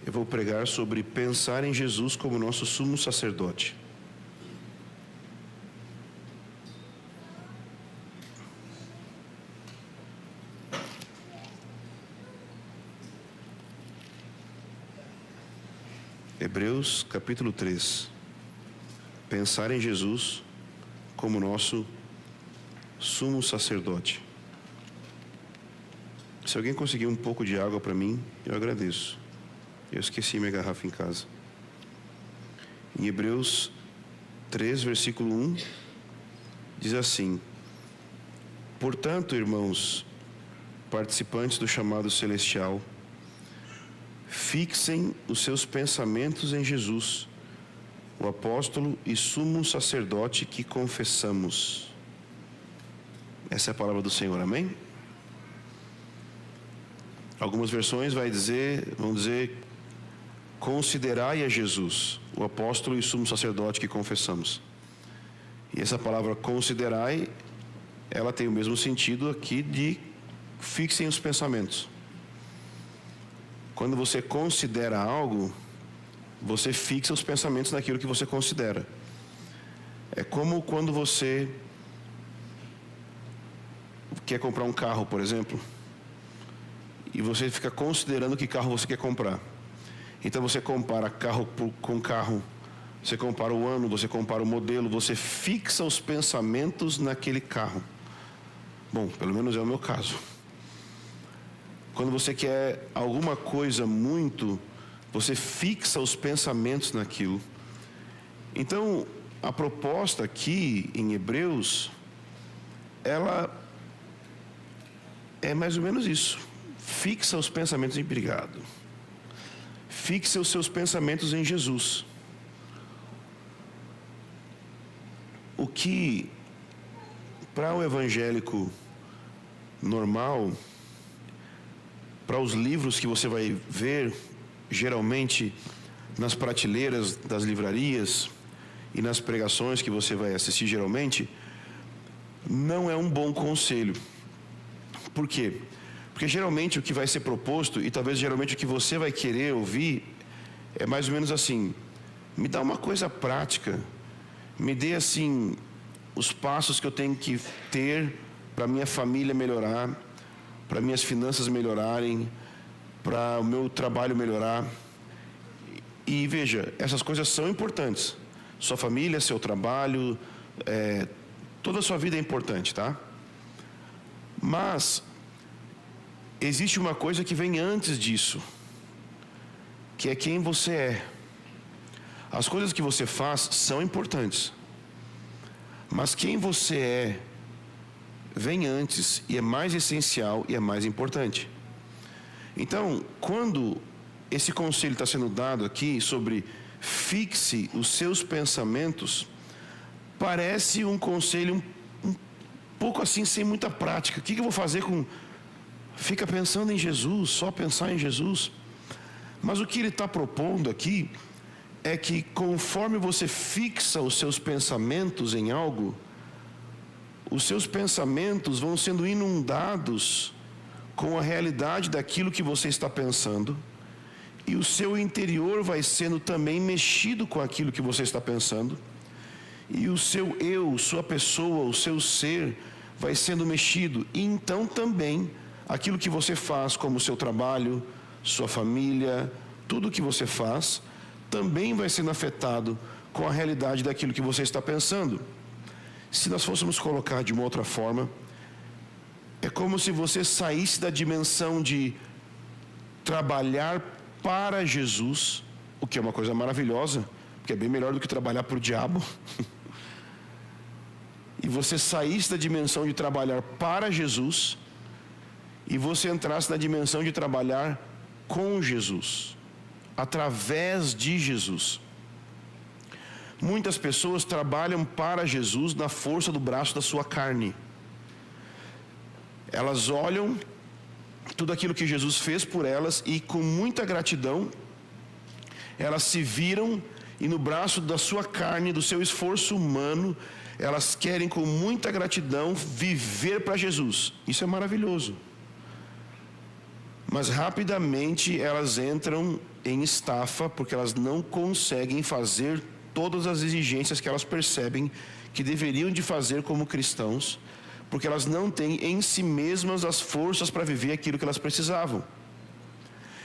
eu vou pregar sobre pensar em Jesus como nosso sumo sacerdote. Hebreus capítulo 3. Pensar em Jesus como nosso sumo sacerdote. Se alguém conseguir um pouco de água para mim, eu agradeço. Eu esqueci minha garrafa em casa. Em Hebreus 3, versículo 1, diz assim: portanto, irmãos, participantes do chamado celestial, fixem os seus pensamentos em Jesus, o apóstolo e sumo sacerdote que confessamos. Essa é a palavra do Senhor, amém? Algumas versões vão dizer, considerai a Jesus, o apóstolo e sumo sacerdote que confessamos. E essa palavra considerai, ela tem o mesmo sentido aqui de fixem os pensamentos. Quando você considera algo, você fixa os pensamentos naquilo que você considera. É como quando você quer comprar um carro, por exemplo, e você fica considerando que carro você quer comprar. Então você compara carro com carro, você compara o ano, você compara o modelo, você fixa os pensamentos naquele carro. Bom, pelo menos é o meu caso. Quando você quer alguma coisa muito, você fixa os pensamentos naquilo. Então, a proposta aqui em Hebreus, ela é mais ou menos isso. Fixa os pensamentos em obrigado. Fixe os seus pensamentos em Jesus. O que, para o evangélico normal, para os livros que você vai ver, geralmente nas prateleiras das livrarias e nas pregações que você vai assistir geralmente, não é um bom conselho. Por quê? Porque geralmente o que vai ser proposto, e talvez geralmente o que você vai querer ouvir, é mais ou menos assim: me dá uma coisa prática, me dê assim os passos que eu tenho que ter para minha família melhorar, para minhas finanças melhorarem, para o meu trabalho melhorar. E veja, essas coisas são importantes. Sua família, seu trabalho, toda a sua vida é importante, tá? Mas existe uma coisa que vem antes disso, que é quem você é. As coisas que você faz são importantes, mas quem você é vem antes e é mais essencial e é mais importante. Então, quando esse conselho está sendo dado aqui sobre fixe os seus pensamentos, parece um conselho um pouco assim, sem muita prática. O que eu vou fazer com... Fica pensando em Jesus, só pensar em Jesus. Mas o que ele está propondo aqui é que conforme você fixa os seus pensamentos em algo, os seus pensamentos vão sendo inundados com a realidade daquilo que você está pensando, e o seu interior vai sendo também mexido com aquilo que você está pensando, e o seu eu, sua pessoa, o seu ser vai sendo mexido, e então também aquilo que você faz, como o seu trabalho, sua família, tudo que você faz, também vai sendo afetado com a realidade daquilo que você está pensando. Se nós fôssemos colocar de uma outra forma, é como se você saísse da dimensão de trabalhar para Jesus, o que é uma coisa maravilhosa, porque é bem melhor do que trabalhar para o diabo. E você saísse da dimensão de trabalhar para Jesus, e você entrasse na dimensão de trabalhar com Jesus, através de Jesus. Muitas pessoas trabalham para Jesus na força do braço da sua carne. Elas olham tudo aquilo que Jesus fez por elas e com muita gratidão, elas se viram e no braço da sua carne, do seu esforço humano, elas querem com muita gratidão viver para Jesus. Isso é maravilhoso. mas rapidamente elas entram em estafa, porque elas não conseguem fazer todas as exigências que elas percebem que deveriam de fazer como cristãos, porque elas não têm em si mesmas as forças para viver aquilo que elas precisavam.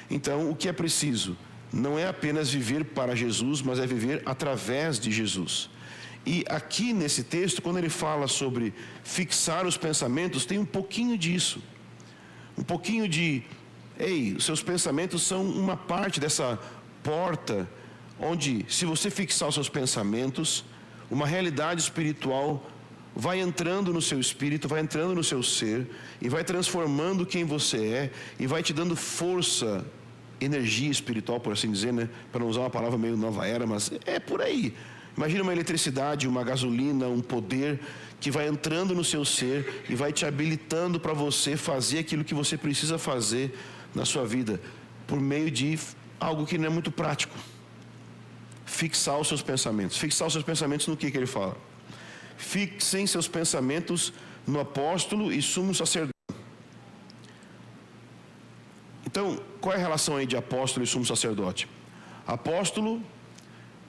Então, o que é preciso? Não é apenas viver para Jesus, mas é viver através de Jesus. E aqui nesse texto, quando ele fala sobre fixar os pensamentos, tem um pouquinho disso. Um pouquinho de, ei, os seus pensamentos são uma parte dessa porta, onde se você fixar os seus pensamentos, uma realidade espiritual vai entrando no seu espírito, vai entrando no seu ser, e vai transformando quem você é, e vai te dando força, energia espiritual, por assim dizer, né? Para não usar uma palavra meio nova era, mas é por aí. Imagina uma eletricidade, uma gasolina, um poder que vai entrando no seu ser e vai te habilitando para você fazer aquilo que você precisa fazer na sua vida, por meio de algo que não é muito prático. Fixar os seus pensamentos. Fixar os seus pensamentos no que ele fala? Fixem seus pensamentos no apóstolo e sumo sacerdote. Então, qual é a relação aí de apóstolo e sumo sacerdote? Apóstolo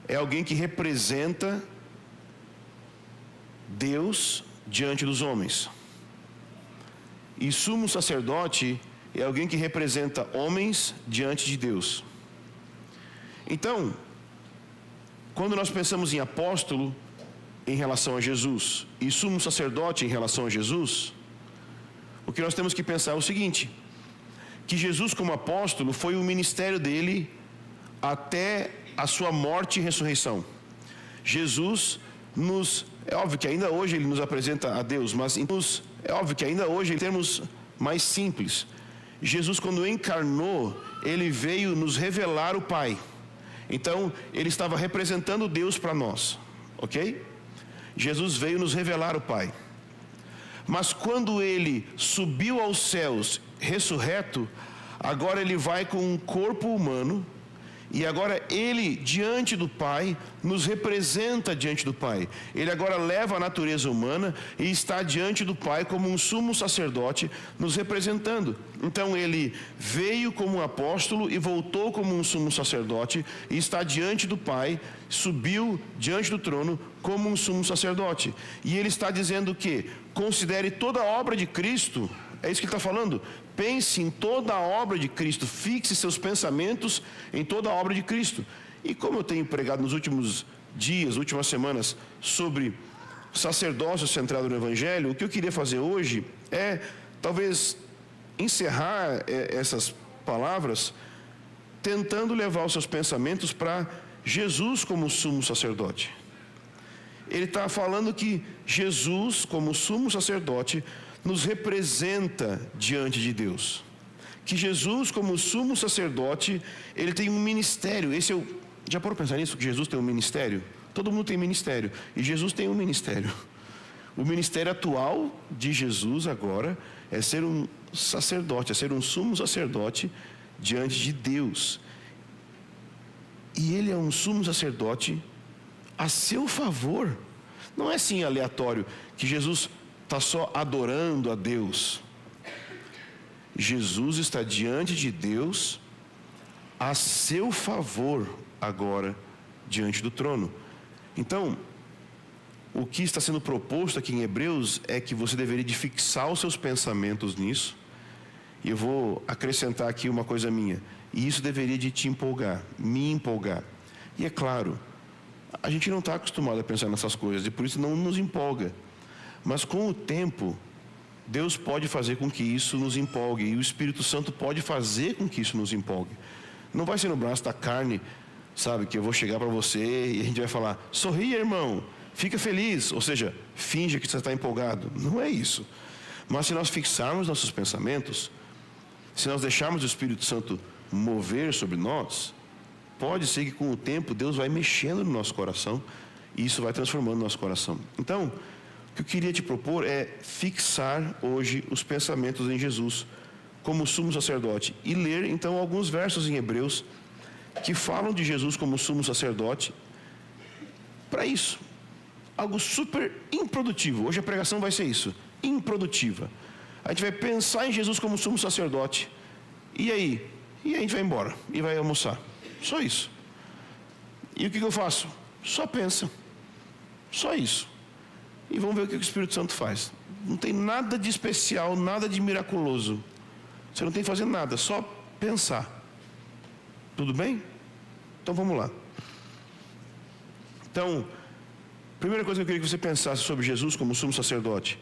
é alguém que representa Deus diante dos homens. E sumo sacerdote é alguém que representa homens diante de Deus. Então, quando nós pensamos em apóstolo em relação a Jesus e sumo sacerdote em relação a Jesus, o que nós temos que pensar é o seguinte: que Jesus como apóstolo foi o ministério dele até a sua morte e ressurreição. Jesus é óbvio que ainda hoje ele nos apresenta a Deus, mas é óbvio que ainda hoje em termos mais simples, Jesus quando encarnou, ele veio nos revelar o Pai. Então, ele estava representando Deus para nós, ok? Jesus veio nos revelar o Pai. Mas quando ele subiu aos céus, ressurreto, agora ele vai com um corpo humano, e agora ele, diante do Pai, nos representa diante do Pai. Ele agora leva a natureza humana e está diante do Pai como um sumo sacerdote, nos representando. Então ele veio como um apóstolo e voltou como um sumo sacerdote, e está diante do Pai, subiu diante do trono como um sumo sacerdote. E ele está dizendo que considere toda a obra de Cristo. É isso que ele está falando. Pense em toda a obra de Cristo. Fixe seus pensamentos em toda a obra de Cristo. E como eu tenho pregado nos últimos dias, últimas semanas, sobre sacerdócio centrado no Evangelho, o que eu queria fazer hoje é, talvez, encerrar essas palavras, tentando levar os seus pensamentos para Jesus como sumo sacerdote. Ele está falando que Jesus, como sumo sacerdote, nos representa diante de Deus. Que Jesus, como sumo sacerdote, ele tem um ministério. Já parou para pensar nisso, que Jesus tem um ministério? Todo mundo tem ministério, e Jesus tem um ministério. O ministério atual de Jesus agora é ser um sacerdote, é ser um sumo sacerdote diante de Deus. E ele é um sumo sacerdote a seu favor. Não é assim aleatório, que Jesus está só adorando a Deus. Jesus está diante de Deus a seu favor agora, diante do trono. Então, o que está sendo proposto aqui em Hebreus é que você deveria de fixar os seus pensamentos nisso. E eu vou acrescentar aqui uma coisa minha. E isso deveria de te empolgar, me empolgar. E é claro, a gente não está acostumado a pensar nessas coisas, e por isso não nos empolga. Mas com o tempo, Deus pode fazer com que isso nos empolgue, e o Espírito Santo pode fazer com que isso nos empolgue. Não vai ser no braço da carne, sabe, que eu vou chegar para você e a gente vai falar: sorria, irmão, fica feliz, ou seja, finge que você está empolgado. Não é isso. Mas se nós fixarmos nossos pensamentos, se nós deixarmos o Espírito Santo mover sobre nós, pode ser que com o tempo Deus vai mexendo no nosso coração e isso vai transformando o nosso coração. Então, o que eu queria te propor é fixar hoje os pensamentos em Jesus como sumo sacerdote e ler então alguns versos em Hebreus que falam de Jesus como sumo sacerdote para isso. Algo super improdutivo. Hoje a pregação vai ser isso, improdutiva. A gente vai pensar em Jesus como sumo sacerdote E aí? E a gente vai embora e vai almoçar. Só isso. E o que eu faço? Só pensa. Só isso. E vamos ver o que o Espírito Santo faz. Não tem nada de especial, nada de miraculoso. Você não tem que fazer nada, só pensar. Tudo bem? Então vamos lá. Então, primeira coisa que eu queria que você pensasse sobre Jesus como sumo sacerdote,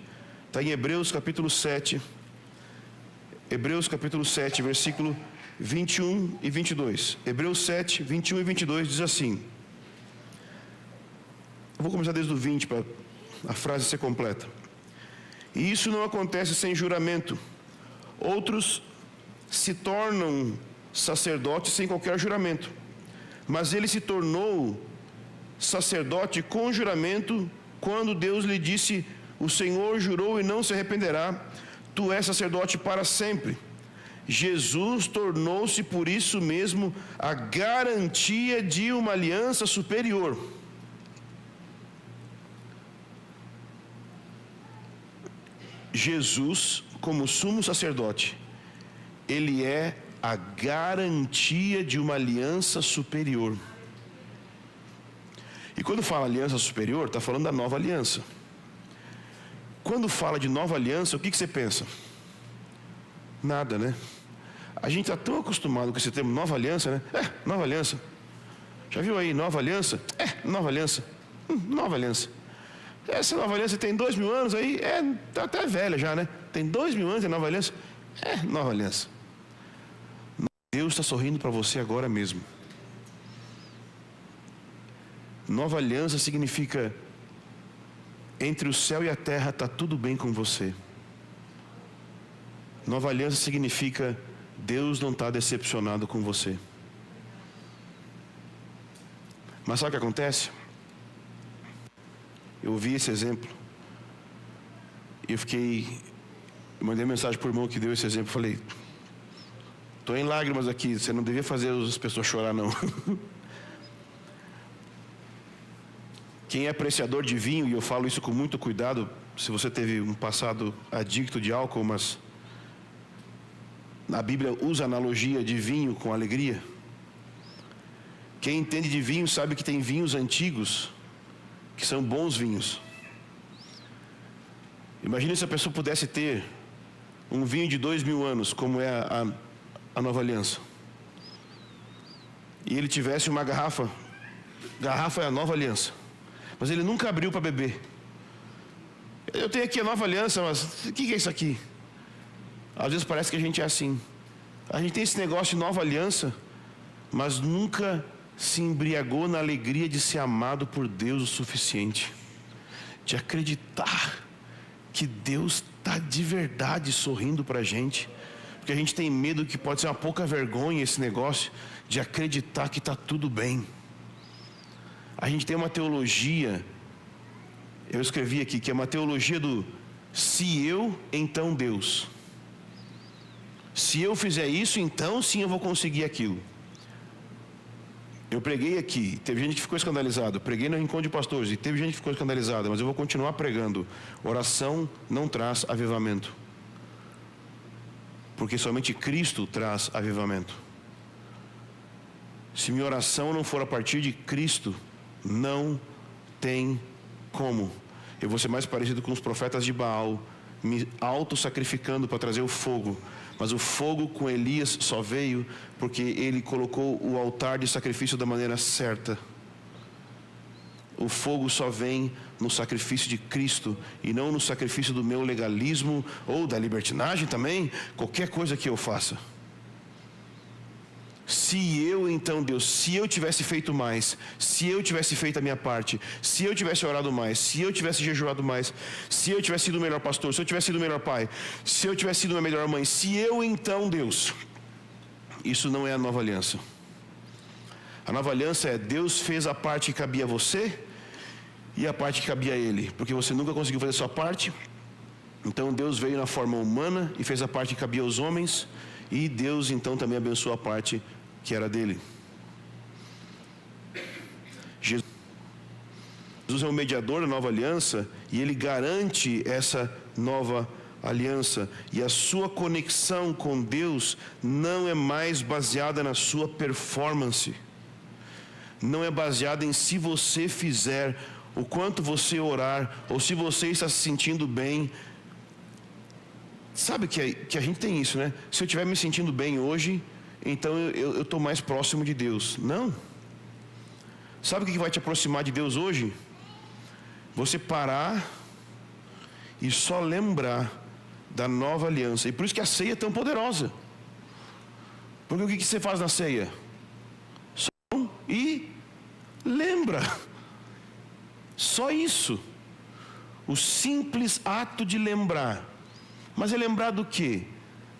está em Hebreus capítulo 7. Hebreus capítulo 7, versículo 21 e 22. Hebreus 7, 21 e 22 diz assim. Eu vou começar desde o 20 para a frase ser completa. E isso não acontece sem juramento. Outros se tornam sacerdotes sem qualquer juramento. Mas ele se tornou sacerdote com juramento quando Deus lhe disse: o Senhor jurou e não se arrependerá, tu és sacerdote para sempre. Jesus tornou-se por isso mesmo a garantia de uma aliança superior. Jesus, como sumo sacerdote, ele é a garantia de uma aliança superior. E quando fala aliança superior, está falando da nova aliança. Quando fala de nova aliança, o que você pensa? Nada, né? A gente está tão acostumado com esse termo nova aliança, né? Nova aliança. Já viu aí, nova aliança? Nova aliança. Nova aliança. Essa nova aliança tem 2000 anos aí, tá até velha já, né? Tem 2000 anos de nova aliança? Nova aliança. Deus está sorrindo para você agora mesmo. Nova aliança significa: entre o céu e a terra está tudo bem com você. Nova aliança significa: Deus não está decepcionado com você. Mas sabe o que acontece? Eu ouvi esse exemplo e eu mandei mensagem para o irmão que deu esse exemplo. Falei: estou em lágrimas aqui, você não devia fazer as pessoas chorar não. Quem é apreciador de vinho, e eu falo isso com muito cuidado, se você teve um passado adicto de álcool, mas a Bíblia usa a analogia de vinho com alegria. Quem entende de vinho sabe que tem vinhos antigos que são bons vinhos. Imagine se a pessoa pudesse ter um vinho de 2000 anos, como é a nova aliança, e ele tivesse uma garrafa é a nova aliança, mas ele nunca abriu para beber. Eu tenho aqui a nova aliança, mas o que é isso aqui? Às vezes parece que a gente é assim. A gente tem esse negócio de nova aliança, mas nunca se embriagou na alegria de ser amado por Deus o suficiente, de acreditar que Deus está de verdade sorrindo para a gente, porque a gente tem medo que pode ser uma pouca vergonha esse negócio de acreditar que está tudo bem. A gente tem uma teologia, eu escrevi aqui, que é uma teologia do se eu, então Deus. Se eu fizer isso, então sim eu vou conseguir aquilo. Eu preguei aqui, teve gente que ficou escandalizada. Preguei no encontro de pastores e teve gente que ficou escandalizada, mas eu vou continuar pregando. Oração não traz avivamento, porque somente Cristo traz avivamento. Se minha oração não for a partir de Cristo, não tem como. Eu vou ser mais parecido com os profetas de Baal, me auto-sacrificando para trazer o fogo. Mas o fogo com Elias só veio porque ele colocou o altar de sacrifício da maneira certa. O fogo só vem no sacrifício de Cristo e não no sacrifício do meu legalismo ou da libertinagem também, qualquer coisa que eu faça. Se eu, então Deus, se eu tivesse feito mais, se eu tivesse feito a minha parte, se eu tivesse orado mais, se eu tivesse jejuado mais, se eu tivesse sido o melhor pastor, se eu tivesse sido o melhor pai, se eu tivesse sido a melhor mãe, se eu, então Deus, isso não é a nova aliança. A nova aliança é: Deus fez a parte que cabia a você e a parte que cabia a Ele, porque você nunca conseguiu fazer a sua parte. Então Deus veio na forma humana e fez a parte que cabia aos homens, e Deus então também abençoou a parte que era dele. Jesus é o mediador da nova aliança e ele garante essa nova aliança e a sua conexão com Deus não é mais baseada na sua performance, não é baseada em se você fizer, o quanto você orar, ou se você está se sentindo bem. Sabe que a gente tem isso, né? Se eu estiver me sentindo bem hoje, então eu estou mais próximo de Deus. Não. Sabe o que vai te aproximar de Deus hoje? Você parar e só lembrar da nova aliança. E por isso que a ceia é tão poderosa. Porque o que você faz na ceia? Só e lembra. Só isso. O simples ato de lembrar. Mas é lembrar do quê?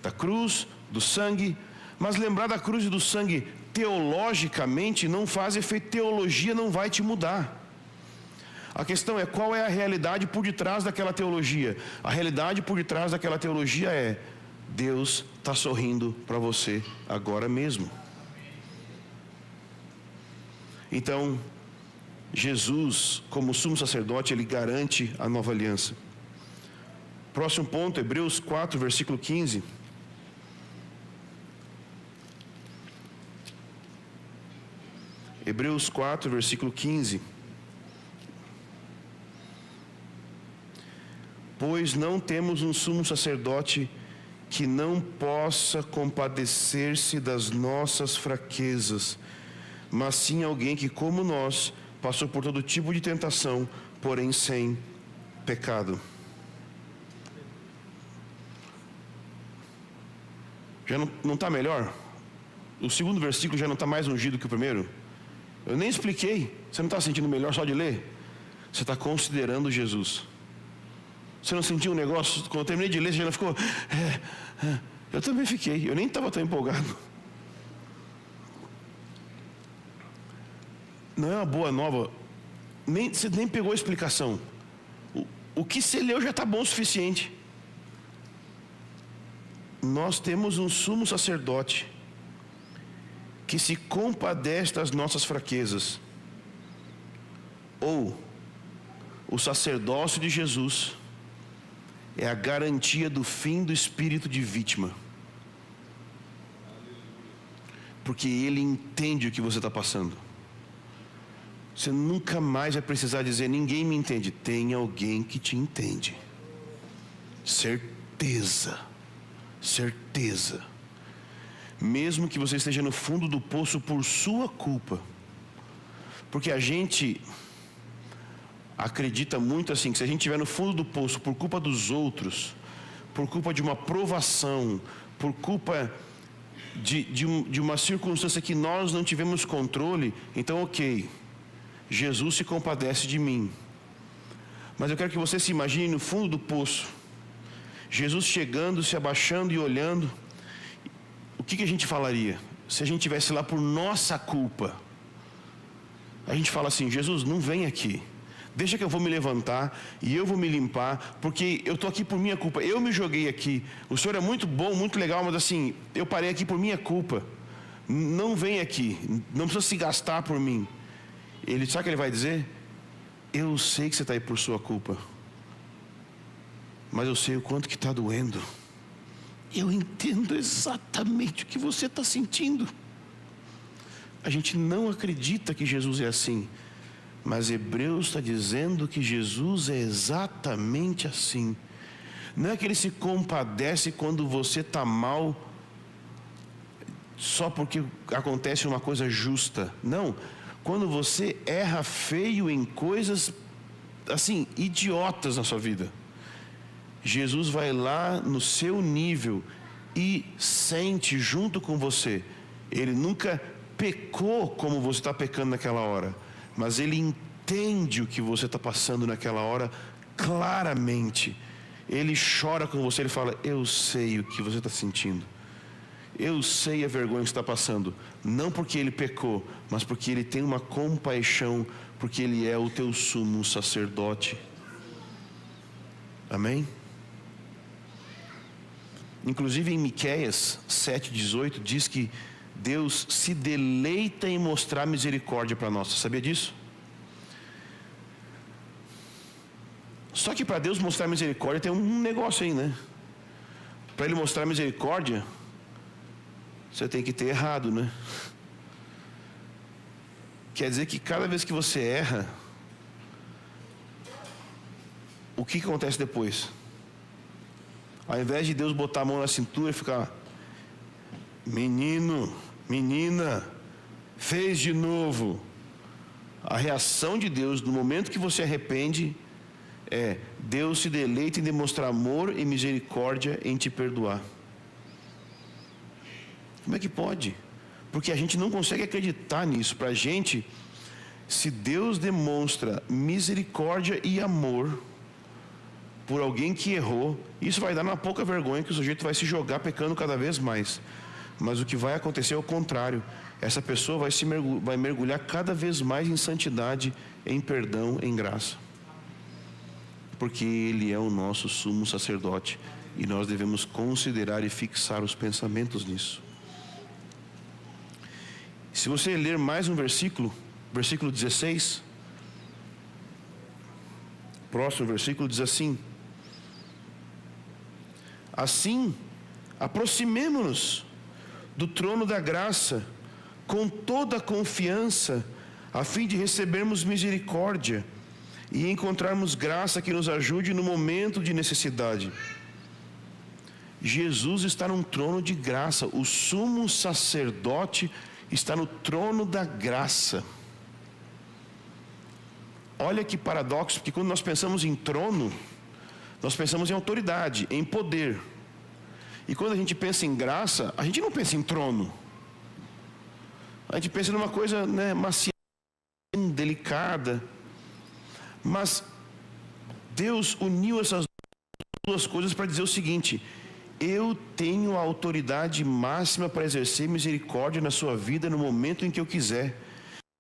Da cruz, do sangue. Mas lembrar da cruz e do sangue teologicamente não faz efeito. Teologia não vai te mudar. A questão é qual é a realidade por detrás daquela teologia. A realidade por detrás daquela teologia é: Deus está sorrindo para você agora mesmo. Então, Jesus, como sumo sacerdote, ele garante a nova aliança. Próximo ponto, Hebreus 4, versículo 15. Hebreus 4, versículo 15. Pois não temos um sumo sacerdote que não possa compadecer-se das nossas fraquezas, mas sim alguém que, como nós, passou por todo tipo de tentação, porém sem pecado. Já não está melhor? O segundo versículo já não está mais ungido que o primeiro? Eu nem expliquei. Você não está sentindo melhor só de ler? Você está considerando Jesus. Você não sentiu um negócio? Quando eu terminei de ler, você já não ficou... Eu também fiquei. Eu nem estava tão empolgado. Não é uma boa nova. Você nem pegou a explicação. O que você leu já está bom o suficiente. Nós temos um sumo sacerdote que se compadece das nossas fraquezas. Ou o sacerdócio de Jesus é a garantia do fim do espírito de vítima. Porque ele entende o que você está passando. Você nunca mais vai precisar dizer: ninguém me entende. Tem alguém que te entende. Certeza. Certeza. Mesmo que você esteja no fundo do poço por sua culpa. Porque a gente acredita muito assim, que se a gente estiver no fundo do poço por culpa dos outros, por culpa de uma provação, por culpa de uma circunstância que nós não tivemos controle, então ok, Jesus se compadece de mim. Mas eu quero que você se imagine no fundo do poço, Jesus chegando, se abaixando e olhando. O que a gente falaria? Se a gente estivesse lá por nossa culpa. A gente fala assim: Jesus, não vem aqui. Deixa que eu vou me levantar e eu vou me limpar, porque eu estou aqui por minha culpa. Eu me joguei aqui. O Senhor é muito bom, muito legal, mas assim, eu parei aqui por minha culpa. Não vem aqui. Não precisa se gastar por mim. Sabe o que ele vai dizer? Eu sei que você está aí por sua culpa, mas eu sei o quanto que está doendo. Eu entendo exatamente o que você está sentindo. A gente não acredita que Jesus é assim, mas Hebreus está dizendo que Jesus é exatamente assim. Não é que ele se compadece quando você está mal, só porque acontece uma coisa justa. Não, quando você erra feio em coisas assim, idiotas na sua vida, Jesus vai lá no seu nível e sente junto com você. Ele nunca pecou como você está pecando naquela hora, mas ele entende o que você está passando naquela hora claramente. Ele chora com você, ele fala: eu sei o que você está sentindo. Eu sei a vergonha que você está passando. Não porque ele pecou, mas porque ele tem uma compaixão, porque ele é o teu sumo sacerdote. Amém? Inclusive em Miqueias 7,18 diz que Deus se deleita em mostrar misericórdia para nós. Você sabia disso? Só que para Deus mostrar misericórdia tem um negócio aí, né? para Ele mostrar misericórdia, você tem que ter errado, né? Quer dizer que cada vez que você erra, o que acontece depois? Ao invés de Deus botar a mão na cintura e ficar: menino, menina, fez de novo. A reação de Deus no momento que você arrepende é: Deus se deleita em demonstrar amor e misericórdia em te perdoar. Como é que pode? Porque a gente não consegue acreditar nisso. Para a gente, se Deus demonstra misericórdia e amor por alguém que errou, isso vai dar uma pouca vergonha, que o sujeito vai se jogar pecando cada vez mais. Mas o que vai acontecer é o contrário. Essa pessoa vai mergulhar cada vez mais em santidade, em perdão, em graça. Porque Ele é o nosso sumo sacerdote, e nós devemos considerar e fixar os pensamentos nisso. Se você ler mais um versículo, versículo 16, próximo versículo diz assim: assim, aproximemo-nos do trono da graça com toda a confiança, a fim de recebermos misericórdia e encontrarmos graça que nos ajude no momento de necessidade. Jesus está num trono de graça. O sumo sacerdote está no trono da graça. Olha que paradoxo, porque quando nós pensamos em trono, nós pensamos em autoridade, em poder. E quando a gente pensa em graça, a gente não pensa em trono. A gente pensa numa coisa, né, macia, delicada. Mas Deus uniu essas duas coisas para dizer o seguinte: eu tenho a autoridade máxima para exercer misericórdia na sua vida no momento em que eu quiser.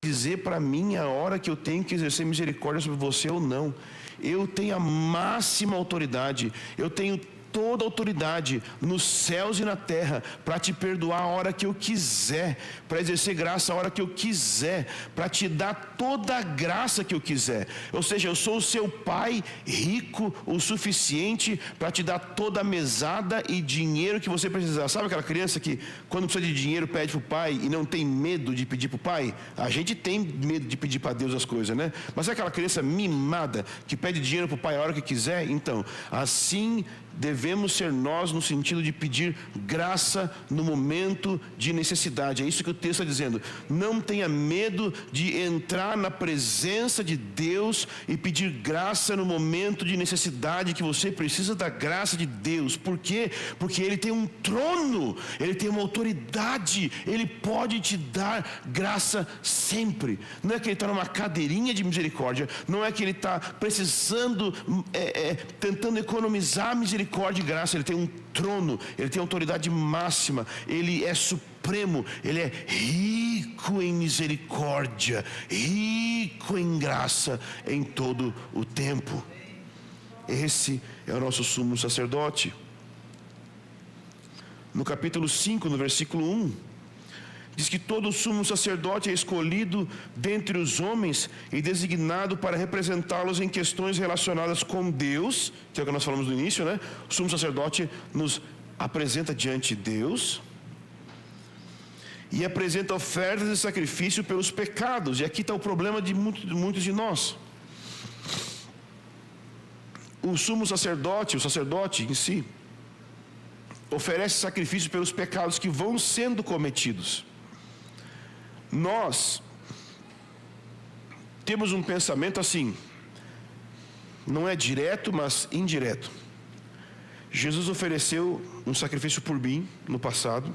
Dizer para mim a hora que eu tenho que exercer misericórdia sobre você ou não. Eu tenho a máxima autoridade. Eu tenho toda a autoridade nos céus e na terra para te perdoar a hora que eu quiser, para exercer graça a hora que eu quiser, para te dar toda a graça que eu quiser. Ou seja, eu sou o seu pai rico o suficiente para te dar toda a mesada e dinheiro que você precisar. Sabe aquela criança que quando precisa de dinheiro pede para o pai e não tem medo de pedir para o pai? A gente tem medo de pedir para Deus as coisas, né? Mas é aquela criança mimada que pede dinheiro para o pai a hora que quiser? Então, assim devemos ser nós, no sentido de pedir graça no momento de necessidade. É isso que o texto está dizendo. Não tenha medo de entrar na presença de Deus e pedir graça no momento de necessidade, que você precisa da graça de Deus. Por quê? Porque Ele tem um trono, Ele tem uma autoridade, Ele pode te dar graça sempre. Não é que Ele está numa cadeirinha de misericórdia, não é que Ele está precisando, tentando economizar misericórdia e graça. Ele tem um trono, Ele tem autoridade máxima, Ele é supremo, Ele é rico em misericórdia, rico em graça em todo o tempo. Esse é o nosso sumo sacerdote. No capítulo 5, no versículo 1, diz que todo sumo sacerdote é escolhido dentre os homens e designado para representá-los em questões relacionadas com Deus, que é o que nós falamos no início, né? O sumo sacerdote nos apresenta diante de Deus e apresenta ofertas e sacrifício pelos pecados. E aqui está o problema de muitos de nós. O sumo sacerdote, o sacerdote em si, oferece sacrifício pelos pecados que vão sendo cometidos. Nós temos um pensamento assim, não é direto, mas indireto. Jesus ofereceu um sacrifício por mim no passado.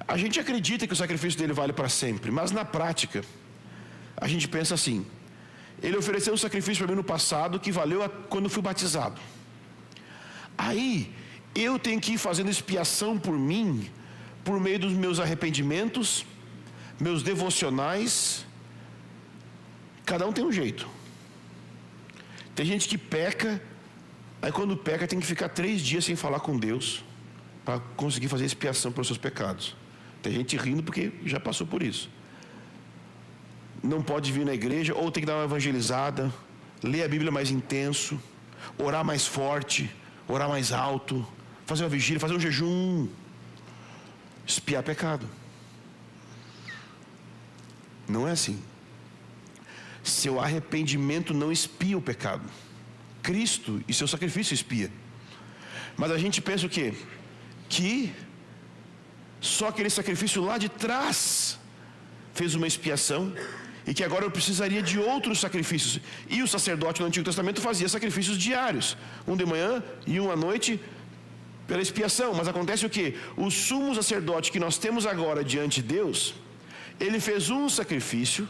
A gente acredita que o sacrifício dele vale para sempre, mas na prática a gente pensa assim: ele ofereceu um sacrifício para mim no passado que valeu quando eu fui batizado. Aí eu tenho que ir fazendo expiação por mim, por meio dos meus arrependimentos, meus devocionais. Cada um tem um jeito. Tem gente que peca, aí quando peca tem que ficar 3 dias sem falar com Deus para conseguir fazer expiação pelos seus pecados. Tem gente rindo porque já passou por isso. Não pode vir na igreja, ou tem que dar uma evangelizada, ler a Bíblia mais intenso, orar mais forte, orar mais alto, fazer uma vigília, fazer um jejum. Expiar pecado. Não é assim. Seu arrependimento não expia o pecado. Cristo e seu sacrifício expia. Mas a gente pensa o quê? Que só aquele sacrifício lá de trás fez uma expiação e que agora eu precisaria de outros sacrifícios. E o sacerdote no Antigo Testamento fazia sacrifícios diários, um de manhã e um à noite, pela expiação. Mas acontece o quê? O sumo sacerdote que nós temos agora diante de Deus, ele fez um sacrifício,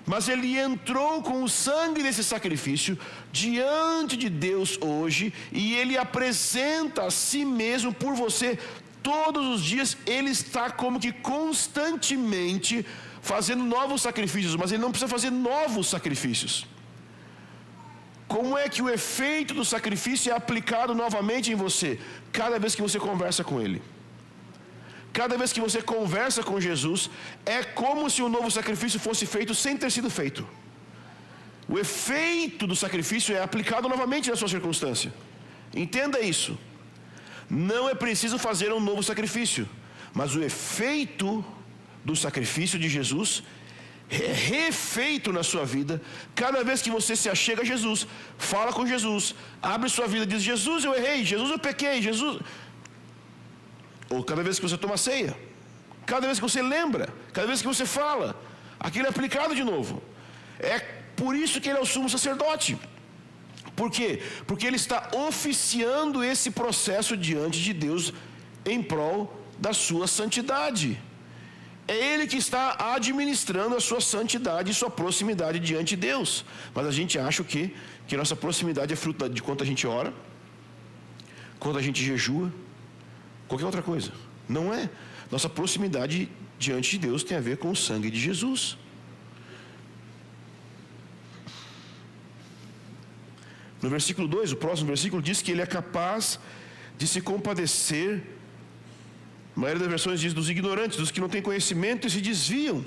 mas ele entrou com o sangue desse sacrifício diante de Deus hoje, e ele apresenta a si mesmo por você todos os dias. Ele está como que constantemente fazendo novos sacrifícios, mas ele não precisa fazer novos sacrifícios. Como é que o efeito do sacrifício é aplicado novamente em você? Cada vez que você conversa com ele. Cada vez que você conversa com Jesus, é como se o novo sacrifício fosse feito sem ter sido feito. O efeito do sacrifício é aplicado novamente na sua circunstância. Entenda isso. Não é preciso fazer um novo sacrifício, mas o efeito do sacrifício de Jesus é refeito na sua vida. Cada vez que você se achega a Jesus, fala com Jesus, abre sua vida, diz: Jesus, eu errei, Jesus, eu pequei, Jesus... Ou cada vez que você toma ceia, cada vez que você lembra, cada vez que você fala, aquilo é aplicado de novo. É por isso que ele é o sumo sacerdote. Por quê? Porque ele está oficiando esse processo diante de Deus em prol da sua santidade. É ele que está administrando a sua santidade e sua proximidade diante de Deus. Mas a gente acha que nossa proximidade é fruto de quanto a gente ora, quanto a gente jejua, qualquer outra coisa. Não é. Nossa proximidade diante de Deus tem a ver com o sangue de Jesus. No versículo 2, o próximo versículo diz que ele é capaz de se compadecer. A maioria das versões diz dos ignorantes, dos que não têm conhecimento e se desviam,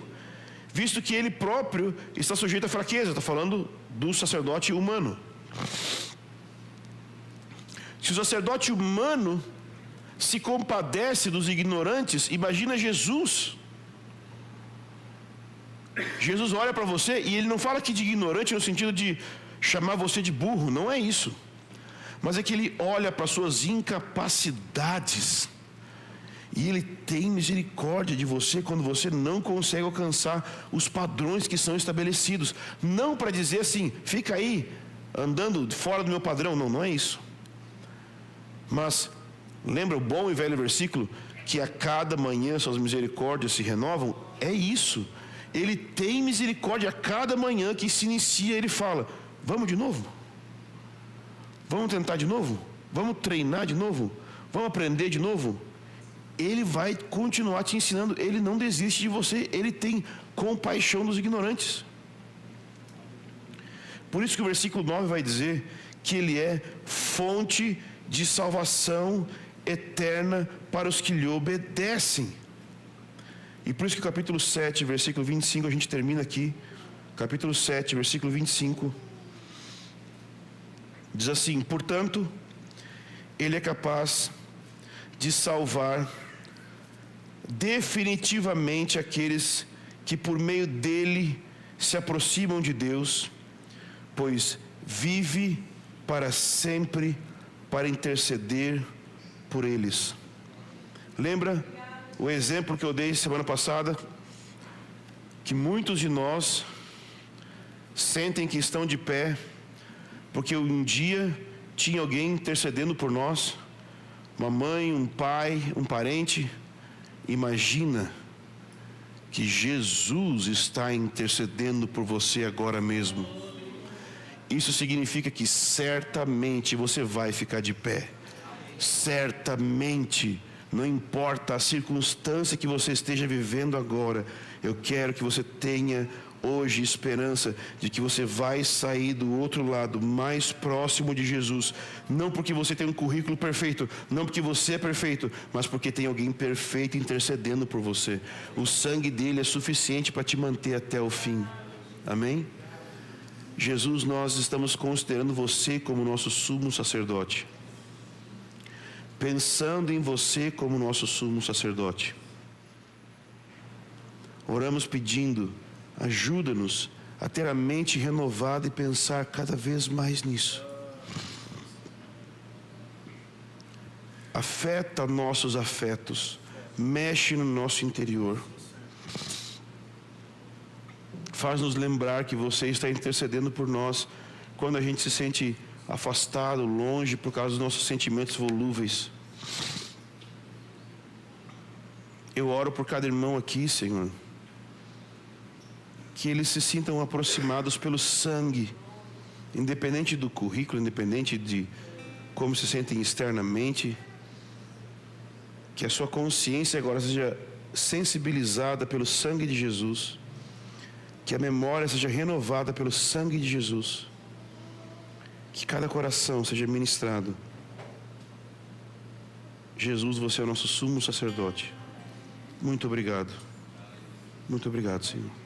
visto que ele próprio está sujeito à fraqueza. Está falando do sacerdote humano. Se o sacerdote humano se compadece dos ignorantes, imagina Jesus. Jesus olha para você e ele não fala aqui de ignorante no sentido de chamar você de burro, não é isso. Mas é que ele olha para suas incapacidades e ele tem misericórdia de você quando você não consegue alcançar os padrões que são estabelecidos. Não para dizer assim, fica aí andando fora do meu padrão. Não, não é isso. Mas lembra o bom e velho versículo que a cada manhã suas misericórdias se renovam? É isso. Ele tem misericórdia a cada manhã que se inicia. Ele fala: vamos de novo? Vamos tentar de novo? Vamos treinar de novo? Vamos aprender de novo? Ele vai continuar te ensinando. Ele não desiste de você. Ele tem compaixão dos ignorantes. Por isso que o versículo 9 vai dizer que ele é fonte de salvação eterna para os que lhe obedecem. E por isso que o capítulo 7, versículo 25, a gente termina aqui. Capítulo 7, versículo 25. Diz assim: portanto, ele é capaz de salvar definitivamente aqueles que por meio dele se aproximam de Deus, pois vive para sempre para interceder por eles. Lembra o exemplo que eu dei semana passada? Que muitos de nós sentem que estão de pé porque um dia tinha alguém intercedendo por nós, uma mãe, um pai, um parente. Imagina que Jesus está intercedendo por você agora mesmo. Isso significa que certamente você vai ficar de pé. Certamente, não importa a circunstância que você esteja vivendo agora, eu quero que você tenha hoje esperança de que você vai sair do outro lado, mais próximo de Jesus. Não porque você tem um currículo perfeito, não porque você é perfeito, mas porque tem alguém perfeito intercedendo por você. O sangue dele é suficiente para te manter até o fim. Amém? Jesus, nós estamos considerando você como nosso sumo sacerdote. pensando em você como nosso sumo sacerdote. Oramos pedindo, ajuda-nos a ter a mente renovada e pensar cada vez mais nisso. Afeta nossos afetos, mexe no nosso interior. Faz-nos lembrar que você está intercedendo por nós quando a gente se sente afastado, longe, por causa dos nossos sentimentos volúveis. Eu oro por cada irmão aqui, Senhor, que eles se sintam aproximados pelo sangue, independente do currículo, independente de como se sentem externamente, que a sua consciência agora seja sensibilizada pelo sangue de Jesus, que a memória seja renovada pelo sangue de Jesus, que cada coração seja ministrado. Jesus, você é o nosso sumo sacerdote. Muito obrigado. Muito obrigado, Senhor.